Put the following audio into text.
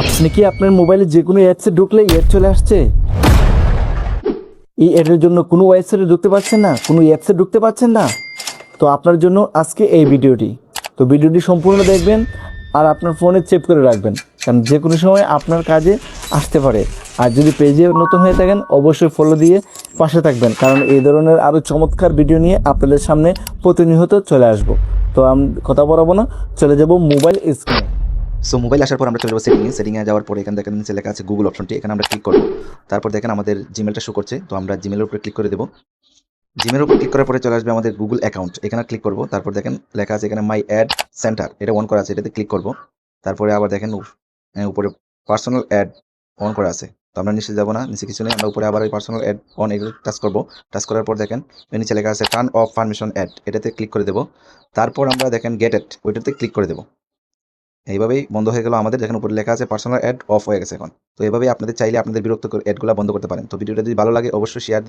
আপনি কি আপনার মোবাইলে যে কোনো অ্যাপসে ঢুকলে অ্যাড চলে আসছে? এই অ্যাডের জন্য কোনো ওয়েবসাইটে ঢুকতে পারছেন না, কোনো অ্যাপসে ঢুকতে পারছেন না? তো আপনার জন্য আজকে এই ভিডিওটি। তো ভিডিওটি সম্পূর্ণ দেখবেন আর আপনার ফোনে সেভ করে রাখবেন, কারণ যে কোনো সময় আপনার কাজে আসতে পারে। আর যদি পেজে নতুন হয়ে থাকেন অবশ্যই ফলো দিয়ে পাশে থাকবেন, কারণ এই ধরনের আরও চমৎকার ভিডিও নিয়ে আপনাদের সামনে প্রতিনিয়ত চলে আসব। তো আমি কথা বলাবো না, চলে যাব মোবাইল স্ক্রিনে। সো মোবাইল আসার পর আমরা চলে যাবো সেটিংয়ে যাওয়ার পরে এখানে দেখেন নিচে লেখা আছে গুগল অপশনটি, এখানে আমরা ক্লিক করব। তারপর দেখেন আমাদের জিমেলটা শো করছে, তো আমরা জিমেলের উপরে ক্লিক করে দেবো। জিমেলের উপর ক্লিক করার পরে চলে আসবে আমাদের গুগল অ্যাকাউন্ট, এখানে ক্লিক করব। তারপর দেখেন লেখা আছে এখানে মাই অ্যাড সেন্টার, এটা অন করা আছে, এটাতে ক্লিক করব। তারপরে আবার দেখেন উপরে পার্সোনাল অ্যাড অন করা আছে, তো আমরা নিচে যাবো না, নিচে কিছু নেই, আমরা উপরে আবার ওই পার্সোনাল অ্যাড অন এগুলো টাচ করব। টাচ করার পর দেখেন এর নিচে লেখা আছে টার্ন অফ পারমিশন অ্যাড, এটাতে ক্লিক করে দেবো। তারপর আমরা দেখেন গেট এট, ওইটাতে ক্লিক করে দেবো। এইভাবেই বন্ধ হয়ে গেল আমাদের, দেখেন উপরে লেখা আছে পার্সোনাল অ্যাড অফ হয়ে গেছে এখন। তো এভাবেই আপনাদের চাইলে আপনাদের বিরক্ত অ্যাডগুলো বন্ধ করতে পারেন। তো ভিডিওটা যদি ভালো লাগে অবশ্যই শেয়ার